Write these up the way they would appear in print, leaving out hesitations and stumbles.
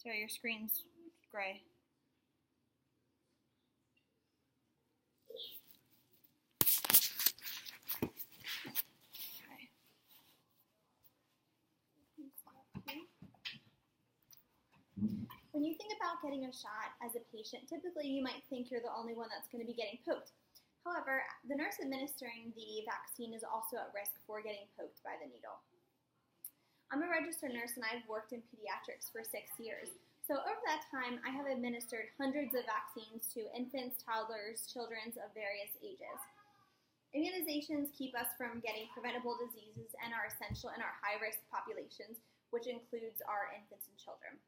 Sorry, your screen's gray. When you think about getting a shot as a patient, typically you might think you're the only one that's going to be getting poked. However, the nurse administering the vaccine is also at risk for getting poked by the needle. I'm a registered nurse and I've worked in pediatrics for 6 years. So over that time, I have administered hundreds of vaccines to infants, toddlers, children of various ages. Immunizations keep us from getting preventable diseases and are essential in our high-risk populations, which includes our infants and children.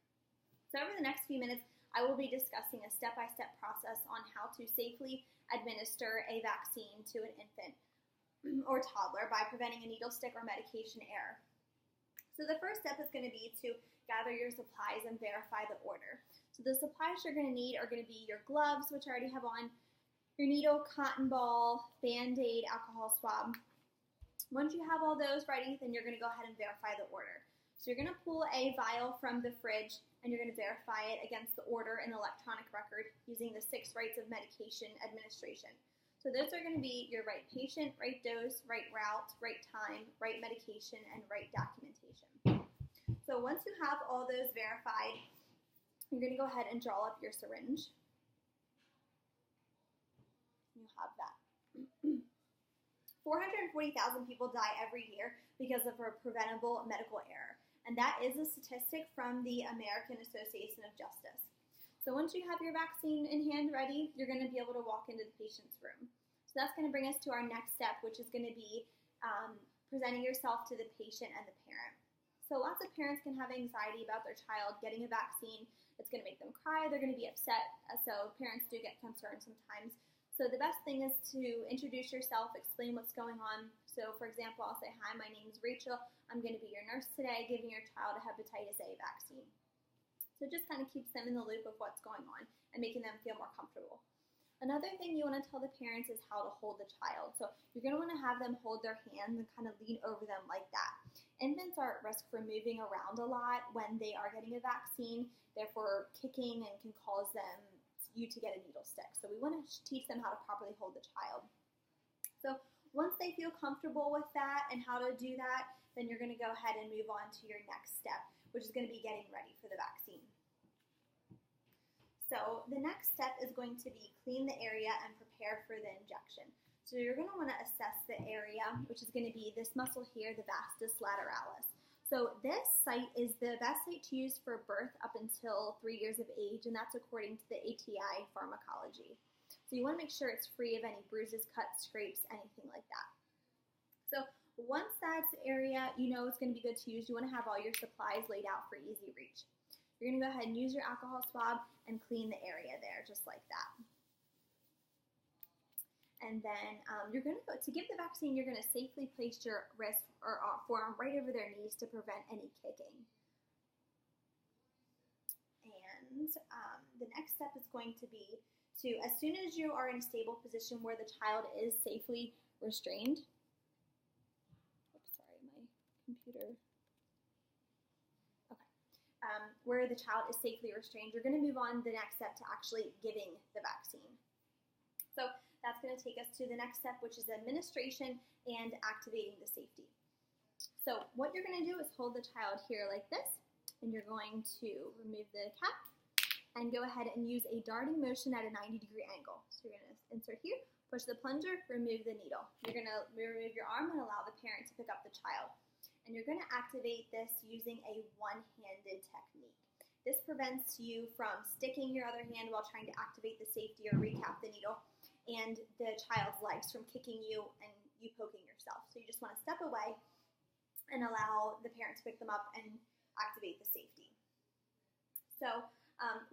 So over the next few minutes, I will be discussing a step-by-step process on how to safely administer a vaccine to an infant or toddler by preventing a needle stick or medication error. So the first step is going to be to gather your supplies and verify the order. So the supplies you're going to need are going to be your gloves, which I already have on, your needle, cotton ball, Band-Aid, alcohol swab. Once you have all those ready, then you're going to go ahead and verify the order. So you're going to pull a vial from the fridge and you're going to verify it against the order in the electronic record using the 6 rights of medication administration. So those are going to be your right patient, right dose, right route, right time, right medication, and right documentation. So once you have all those verified, you're going to go ahead and draw up your syringe. You have that. 440,000 people die every year because of a preventable medical error. And that is a statistic from the American Association of Justice. So once you have your vaccine in hand ready, you're going to be able to walk into the patient's room. So that's going to bring us to our next step, which is going to be presenting yourself to the patient and the parent. So lots of parents can have anxiety about their child getting a vaccine. It's going to make them cry. They're going to be upset. So parents do get concerned sometimes. So the best thing is to introduce yourself, explain what's going on. So for example, I'll say, hi, my name is Rachel. I'm going to be your nurse today, giving your child a hepatitis A vaccine. So it just kind of keeps them in the loop of what's going on and making them feel more comfortable. Another thing you want to tell the parents is how to hold the child. So you're going to want to have them hold their hands and kind of lean over them like that. Infants are at risk for moving around a lot when they are getting a vaccine, therefore kicking and can cause you to get a needle stick. So we want to teach them how to properly hold the child. So once they feel comfortable with that and how to do that, then you're going to go ahead and move on to your next step, which is going to be getting ready for the vaccine. So the next step is going to be clean the area and prepare for the injection. So you're going to want to assess the area, which is going to be this muscle here, the vastus lateralis. So this site is the best site to use for birth up until 3 years of age, and that's according to the ATI pharmacology. So you want to make sure it's free of any bruises, cuts, scrapes, anything like that. So once that's the area you know it's going to be good to use, you want to have all your supplies laid out for easy reach. You're going to go ahead and use your alcohol swab and clean the area there just like that. And then you're going to give the vaccine, you're going to safely place your wrist or forearm right over their knees to prevent any kicking. And the next step is going to be to, as soon as you are in a stable position where the child is safely restrained, oops, sorry, my computer, okay, where the child is safely restrained, you're going to move on to the next step to actually giving the vaccine. So that's going to take us to the next step, which is administration and activating the safety. So what you're going to do is hold the child here like this, and you're going to remove the cap and go ahead and use a darting motion at a 90-degree angle. So you're going to insert here, push the plunger, remove the needle. You're going to remove your arm and allow the parent to pick up the child. And you're going to activate this using a one-handed technique. This prevents you from sticking your other hand while trying to activate the safety or recap the needle, and the child's legs from kicking you and you poking yourself. So you just want to step away and allow the parent to pick them up and activate the safety. So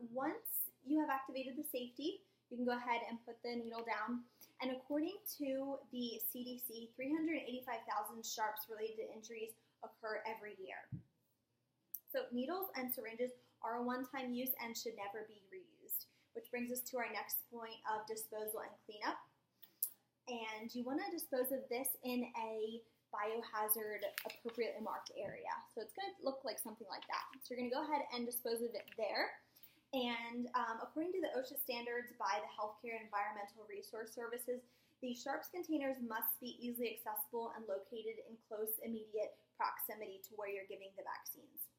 once you have activated the safety, you can go ahead and put the needle down. And according to the CDC, 385,000 sharps related to injuries occur every year. So needles and syringes are a one-time use and should never be reused, which brings us to our next point of disposal and cleanup. And you want to dispose of this in a biohazard appropriately marked area. So it's going to look like something like that. So you're going to go ahead and dispose of it there. And according to the OSHA standards by the Healthcare and Environmental Resource Services, these sharps containers must be easily accessible and located in close immediate proximity to where you're giving the vaccines.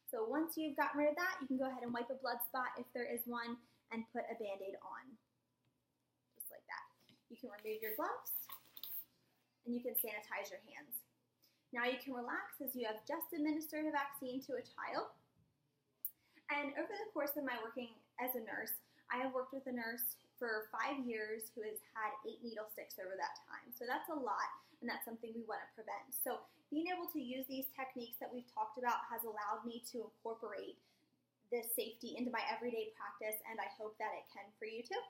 So once you've gotten rid of that, you can go ahead and wipe a blood spot if there is one and put a Band-Aid on, just like that. You can remove your gloves and you can sanitize your hands. Now you can relax as you have just administered a vaccine to a child. And over the course of my working as a nurse, I have worked with a nurse for 5 years who has had 8 needle sticks over that time. So that's a lot, and that's something we want to prevent. So being able to use these techniques that we've talked about has allowed me to incorporate this safety into my everyday practice, and I hope that it can for you too.